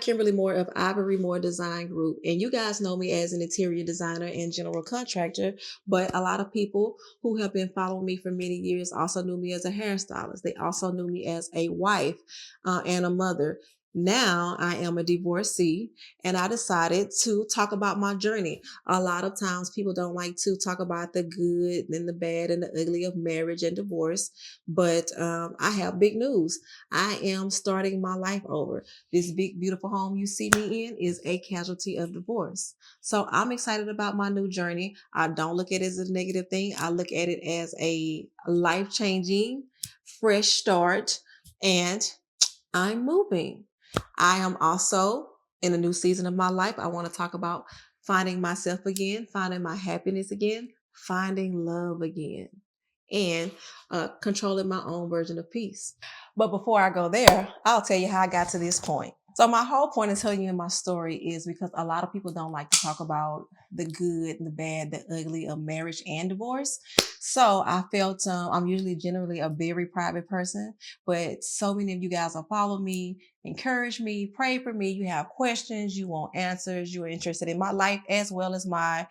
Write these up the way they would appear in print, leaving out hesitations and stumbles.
Kimberly Moore of Ivory Moore Design Group, and you guys know me as an interior designer and general contractor. But a lot of people who have been following me for many years also knew me as a hairstylist. They also knew me as a wife and a mother. Now I am a divorcee, and I decided to talk about my journey. A lot of times people don't like to talk about the good and the bad and the ugly of marriage and divorce, but I have big news. I am starting my life over. This big, beautiful home you see me in is a casualty of divorce. So I'm excited about my new journey. I don't look at it as a negative thing. I look at it as a life-changing, fresh start, and I'm moving. I am also in a new season of my life. I want to talk about finding myself again, finding my happiness again, finding love again, and controlling my own version of peace. But before I go there, I'll tell you how I got to this point. So my whole point in telling you my story is because a lot of people don't like to talk about the good, the bad, the ugly of marriage and divorce. So I felt I'm usually generally a very private person, but so many of you guys will follow me, encourage me, pray for me. You have questions, you want answers, you're interested in my life as well as my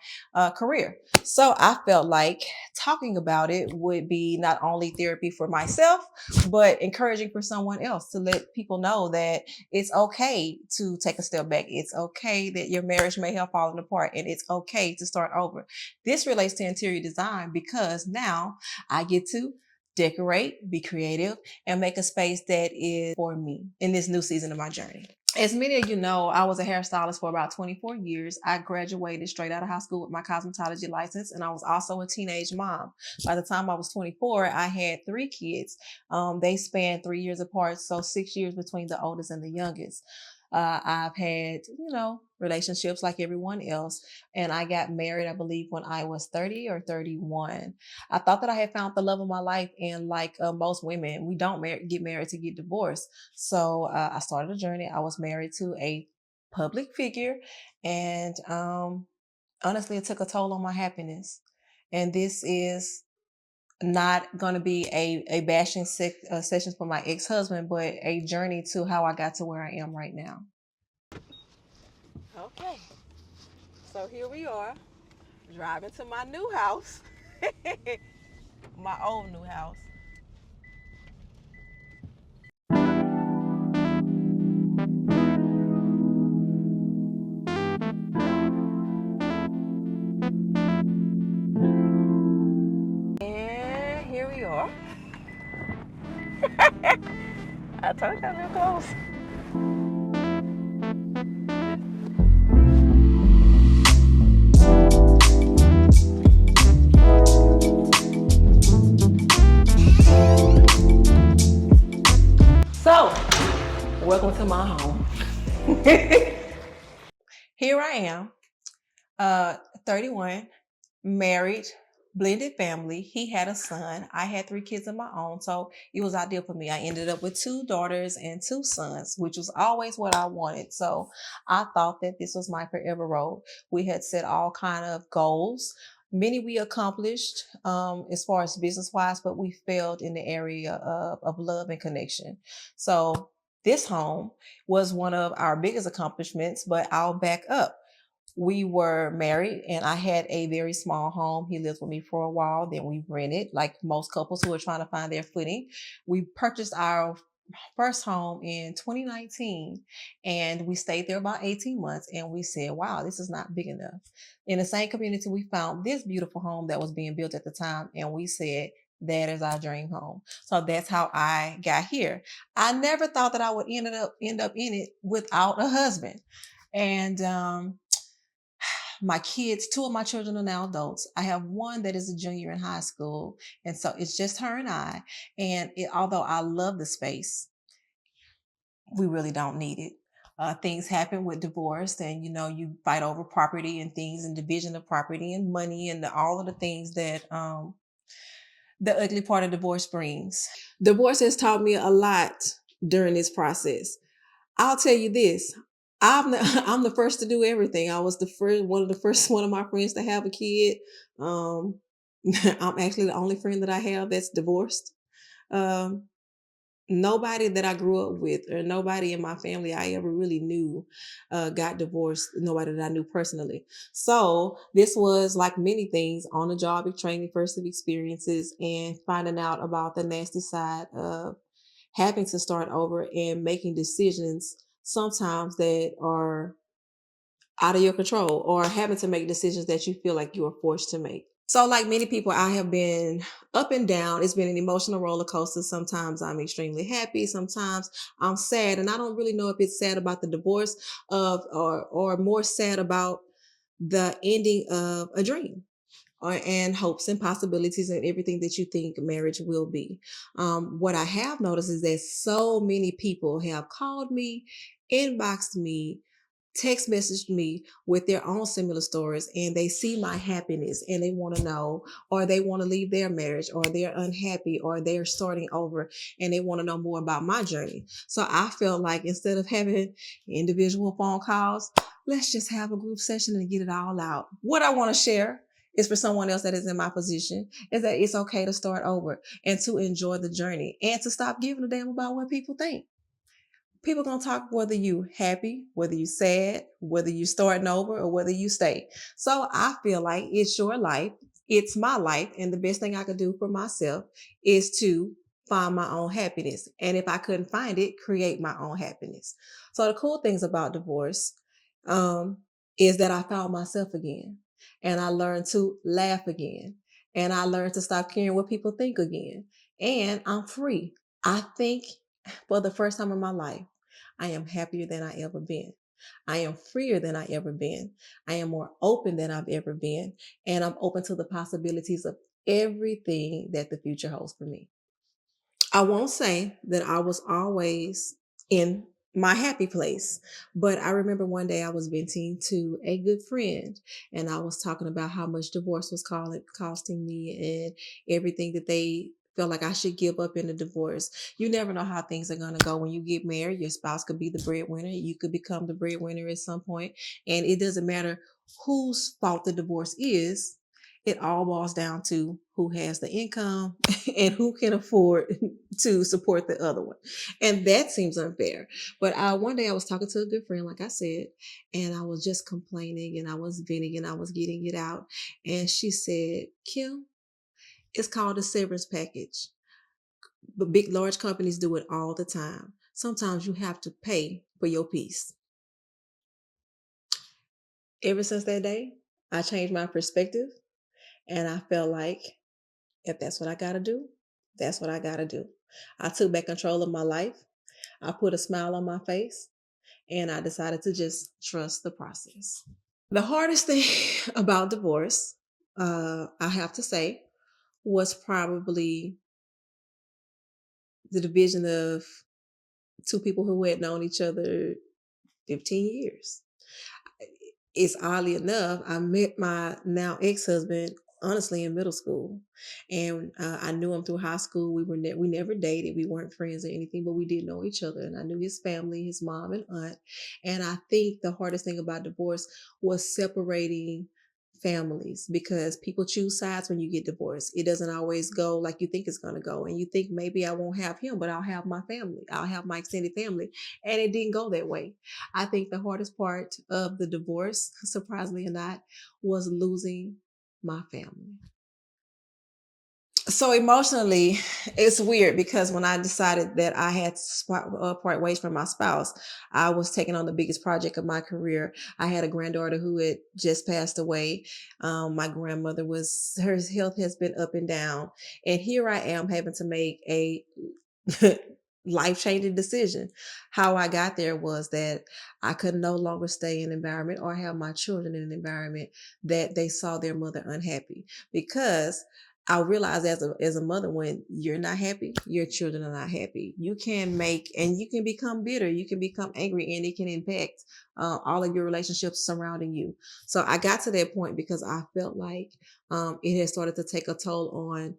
career. So I felt like talking about it would be not only therapy for myself, but encouraging for someone else to let people know that it's okay to take a step back. It's okay that your marriage may have fallen apart, and it's okay to start over. This relates to interior design because now I get to decorate, be creative, and make a space that is for me in this new season of my journey. As many of you know, I was a hairstylist for about 24 years. I graduated straight out of high school with my cosmetology license, and I was also a teenage mom. By the time I was 24, I had 3 kids. They spanned 3 years apart, so 6 years between the oldest and the youngest. I've had, relationships like everyone else, and I got married, I believe, when I was 30 or 31. I thought that I had found the love of my life, and like most women, we don't get married to get divorced. So I started a journey. I was married to a public figure, and honestly, it took a toll on my happiness. And this is not going to be a bashing session for my ex-husband, but a journey to how I got to where I am right now. Okay, so here we are driving to my new house, my old new house. And here we are. I told you I live close. So, welcome to my home. Here I am, 31, married, blended family. He had a son. I had 3 kids of my own. So it was ideal for me. I ended up with 2 daughters and 2 sons, which was always what I wanted. So I thought that this was my forever road. We had set all kind of goals. Many we accomplished as far as business wise, but we failed in the area of love and connection. So this home was one of our biggest accomplishments, but I'll back up. We were married and I had a very small home. He lived with me for a while. Then we rented, like most couples who are trying to find their footing. We purchased our first home in 2019 and we stayed there about 18 months and we said, wow, this is not big enough. In the same community, we found this beautiful home that was being built at the time and we said, that is our dream home. So that's how I got here. I never thought that I would end up in it without a husband. And my kids, 2 of my children are now adults. I have one that is a junior in high school. And so it's just her and I. And although I love the space, we really don't need it. Things happen with divorce and, you fight over property and things and division of property and money and all of the things that the ugly part of divorce brings. Divorce has taught me a lot during this process. I'll tell you this. I'm the first to do everything. I was one of my friends to have a kid. I'm actually the only friend that I have that's divorced. Um, nobody that I grew up with or nobody in my family I ever really knew got divorced. Nobody that I knew personally. So this was like many things on the job training, first of experiences, and finding out about the nasty side of having to start over and making decisions sometimes that are out of your control or having to make decisions that you feel like you are forced to make. So, like many people, I have been up and down. It's been an emotional roller coaster. Sometimes I'm extremely happy. Sometimes I'm sad, and I don't really know if it's sad about the divorce of, or more sad about the ending of a dream, and hopes and possibilities and everything that you think marriage will be. What I have noticed is that so many people have called me, inboxed me, text messaged me with their own similar stories, and they see my happiness and they want to know, or they want to leave their marriage, or they're unhappy, or they're starting over and they want to know more about my journey. So I felt like instead of having individual phone calls, let's just have a group session and get it all out. What I want to share is for someone else that is in my position is that it's okay to start over and to enjoy the journey and to stop giving a damn about what people think. People gonna talk whether you happy, whether you sad, whether you starting over, or whether you stay. So I feel like it's your life, it's my life, and the best thing I could do for myself is to find my own happiness. And if I couldn't find it, create my own happiness. So the cool things about divorce um, is that I found myself again, and I learned to laugh again, and I learned to stop caring what people think again, and I'm free. I think for the first time in my life, I am happier than I ever been. I am freer than I ever been. I am more open than I've ever been. And I'm open to the possibilities of everything that the future holds for me. I won't say that I was always in my happy place, but I remember one day I was venting to a good friend, and I was talking about how much divorce was costing me and everything that they felt like I should give up in a divorce. You never know how things are going to go when you get married. Your spouse could be the breadwinner. You could become the breadwinner at some point, and it doesn't matter whose fault the divorce is. It all boils down to who has the income and who can afford to support the other one. And that seems unfair. But one day I was talking to a good friend, like I said, and I was just complaining and I was venting and I was getting it out. And she said, Kim, it's called a severance package. But big, large companies do it all the time. Sometimes you have to pay for your peace. Ever since that day, I changed my perspective and I felt like if that's what I got to do, that's what I got to do. I took back control of my life. I put a smile on my face and I decided to just trust the process. The hardest thing about divorce, I have to say, was probably the division of two people who had known each other 15 years. It's oddly enough, I met my now ex-husband honestly in middle school, and I knew him through high school. We never dated, we weren't friends or anything, but we did know each other, and I knew his family, his mom and aunt. And I think the hardest thing about divorce was separating families, because people choose sides when you get divorced. It doesn't always go like you think it's going to go, and you think maybe I won't have him, but I'll have my family, I'll have my extended family, and it didn't go that way. I think the hardest part of the divorce, surprisingly or not, was losing my family. So emotionally, it's weird because when I decided that I had to part ways from my spouse, I was taking on the biggest project of my career. I had a granddaughter who had just passed away. My grandmother was, her health has been up and down. And here I am having to make a life changing decision. How I got there was that I could no longer stay in an environment or have my children in an environment that they saw their mother unhappy, because I realized as a mother, when you're not happy, your children are not happy. You can make, and you can become bitter, you can become angry, and it can impact all of your relationships surrounding you. So I got to that point because I felt like it had started to take a toll on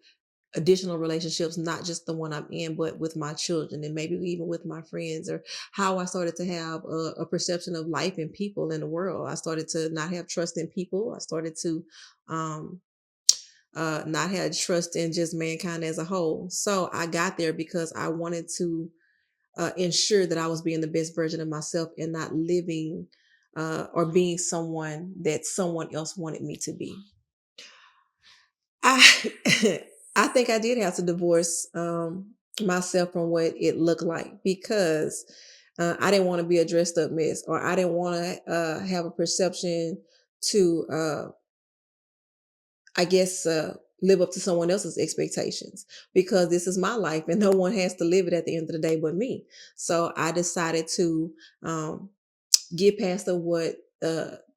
additional relationships, not just the one I'm in, but with my children and maybe even with my friends, or how I started to have a perception of life and people in the world. I started to not have trust in people. I started to um, not had trust in just mankind as a whole. So I got there because I wanted to ensure that I was being the best version of myself and not living or being someone that someone else wanted me to be. I I think I did have to divorce myself from what it looked like because I didn't want to be a dressed up mess, or I didn't want to have a perception to I guess, live up to someone else's expectations, because this is my life and no one has to live it at the end of the day but me. So I decided to get past the what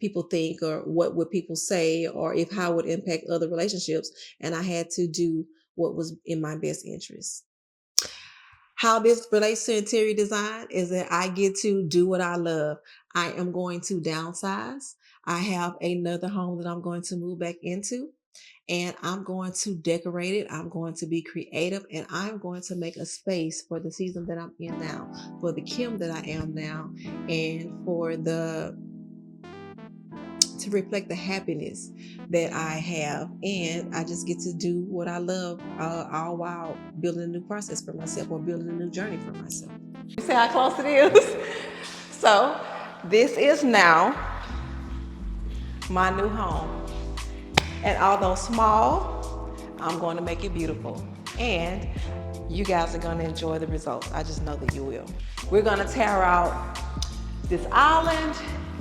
people think, or what would people say, or if how it would impact other relationships. And I had to do what was in my best interest. How this relates to interior design is that I get to do what I love. I am going to downsize. I have another home that I'm going to move back into, and I'm going to decorate it. I'm going to be creative, and I'm going to make a space for the season that I'm in now, for the Kim that I am now, and for the to reflect the happiness that I have. And I just get to do what I love, all while building a new process for myself, or building a new journey for myself. You see how close it is? So this is now my new home. And although small, I'm going to make it beautiful. And you guys are going to enjoy the results. I just know that you will. We're going to tear out this island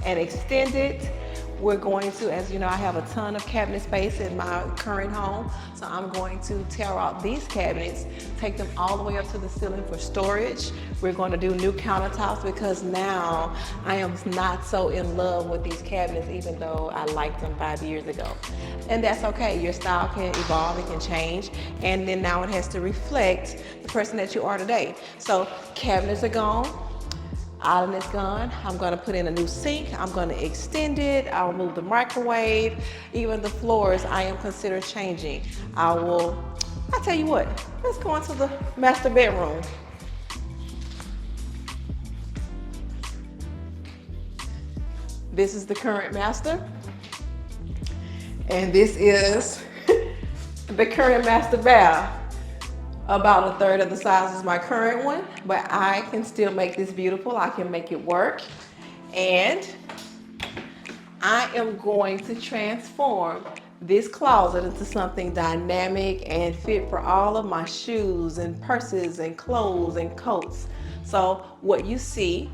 and extend it. We're going to, as you know, I have a ton of cabinet space in my current home. So I'm going to tear out these cabinets, take them all the way up to the ceiling for storage. We're going to do new countertops because now I am not so in love with these cabinets, even though I liked them 5 years ago. And that's okay. Your style can evolve, it can change. And then now it has to reflect the person that you are today. So cabinets are gone. Island is gone. I'm going to put in a new sink. I'm going to extend it. I'll move the microwave. Even the floors, I am considering changing. I'll tell you what, let's go into the master bedroom. This is the current master. And this is the current master bath. About a third of the size is my current one, but I can still make this beautiful. I can make it work. And I am going to transform this closet into something dynamic and fit for all of my shoes and purses and clothes and coats. So what you see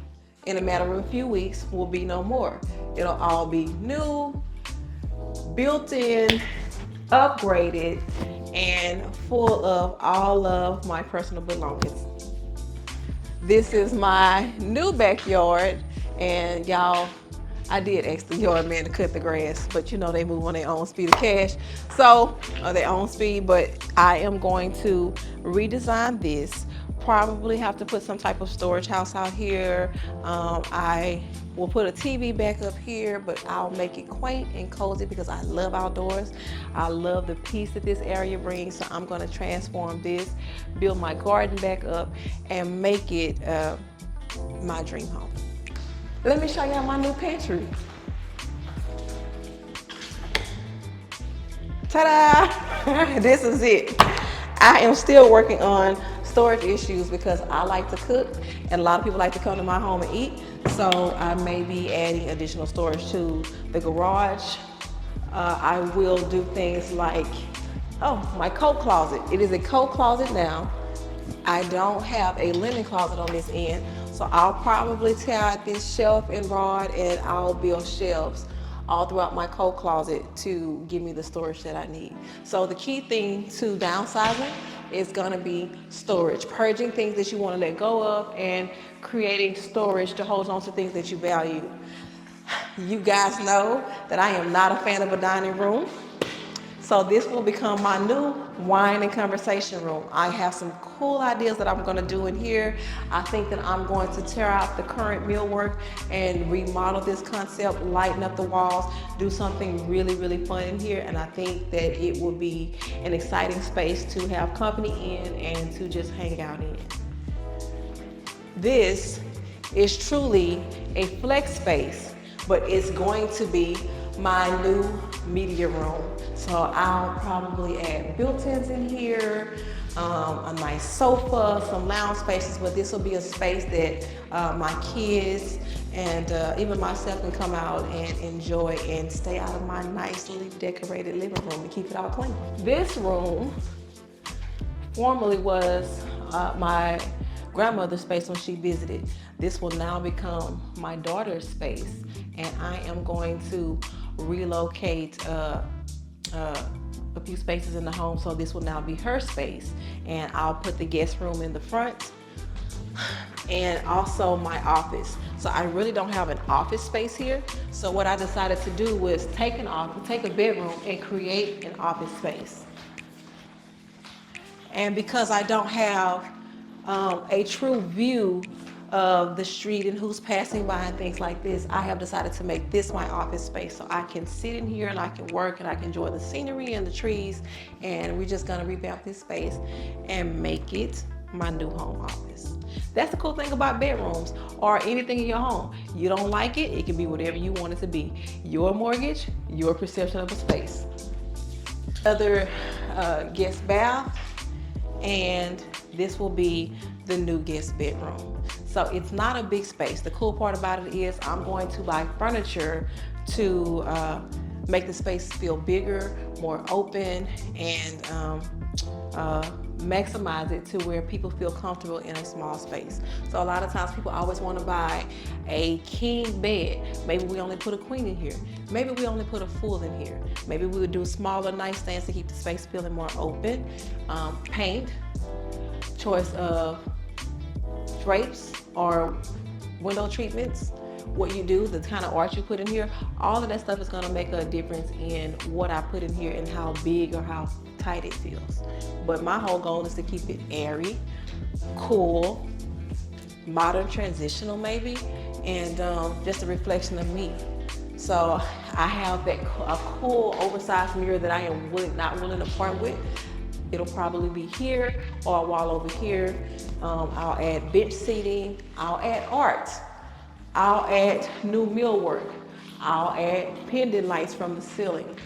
in a matter of a few weeks will be no more. It'll all be new, built in, upgraded, and full of all of my personal belongings. This is my new backyard, and y'all, I did ask the yard man to cut the grass, but you know they move on their own speed of cash, so or their own speed. But I am going to redesign this. Probably have to put some type of storage house out here. I will put a TV back up here, but I'll make it quaint and cozy because I love outdoors. I love the peace that this area brings. So I'm going to transform this, build my garden back up, and make it my dream home. Let me show y'all my new pantry. Ta-da! This is it. I am still working on storage issues because I like to cook and a lot of people like to come to my home and eat. So I may be adding additional storage to the garage. I will do things like, my coat closet. It is a coat closet now. I don't have a linen closet on this end, so I'll probably tear out this shelf and rod, and I'll build shelves all throughout my coat closet to give me the storage that I need. So the key thing to downsizing is gonna be storage, purging things that you wanna let go of and creating storage to hold on to things that you value. You guys know that I am not a fan of a dining room. So this will become my new wine and conversation room. I have some cool ideas that I'm gonna do in here. I think that I'm going to tear out the current millwork and remodel this concept, lighten up the walls, do something really, really fun in here. And I think that it will be an exciting space to have company in and to just hang out in. This is truly a flex space, but it's going to be my new media room. So I'll probably add built-ins in here, a nice sofa, some lounge spaces, but this will be a space that my kids and even myself can come out and enjoy and stay out of my nicely decorated living room and keep it all clean. This room formerly was my grandmother's space when she visited. This will now become my daughter's space, and I am going to relocate a few spaces in the home, so this will now be her space, and I'll put the guest room in the front and also my office. So I really don't have an office space here, so what I decided to do was take a bedroom and create an office space. And because I don't have a true view of the street and who's passing by and things like this, I have decided to make this my office space, so I can sit in here and I can work and I can enjoy the scenery and the trees. And we're just gonna revamp this space and make it my new home office. That's the cool thing about bedrooms or anything in your home. You don't like it, it can be whatever you want it to be. Your mortgage, your perception of a space. Other guest bath, and this will be the new guest bedroom. So it's not a big space. The cool part about it is I'm going to buy furniture to make the space feel bigger, more open, and maximize it to where people feel comfortable in a small space. So a lot of times people always want to buy a king bed. Maybe we only put a queen in here. Maybe we only put a full in here. Maybe we would do smaller nightstands to keep the space feeling more open. Paint, choice of drapes or window treatments, what you do, the kind of art you put in here, all of that stuff is going to make a difference in what I put in here and how big or how tight it feels. But my whole goal is to keep it airy, cool, modern, transitional maybe, and just a reflection of me. So I have a cool oversized mirror that I am not willing to part with. It'll probably be here or a wall over here. I'll add bench seating, I'll add art, I'll add new millwork, I'll add pendant lights from the ceiling.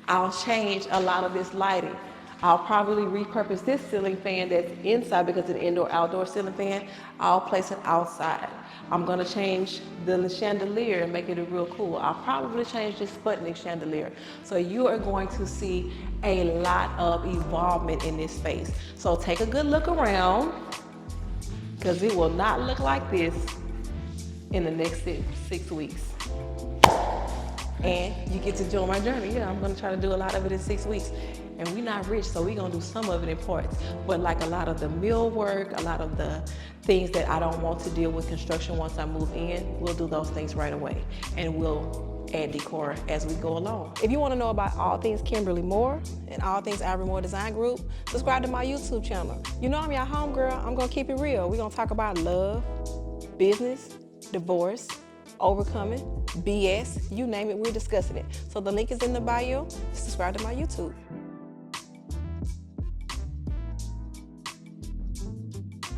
I'll change a lot of this lighting. I'll probably repurpose this ceiling fan that's inside because it's an indoor-outdoor ceiling fan. I'll place it outside. I'm gonna change the chandelier and make it real cool. I'll probably change this Sputnik chandelier. So you are going to see a lot of evolvement in this space. So take a good look around, because it will not look like this in the next 6 weeks. And you get to join my journey. Yeah, I'm gonna try to do a lot of it in 6 weeks. And we're not rich, so we're gonna do some of it in parts. But like a lot of the millwork, a lot of the things that I don't want to deal with construction once I move in, we'll do those things right away. And we'll add decor as we go along. If you wanna know about all things Kimberly Moore and all things Ivory Moore Design Group, subscribe to my YouTube channel. You know I'm your homegirl. I'm gonna keep it real. We're gonna talk about love, business, divorce, overcoming, BS, you name it, we're discussing it. So the link is in the bio. Subscribe to my YouTube.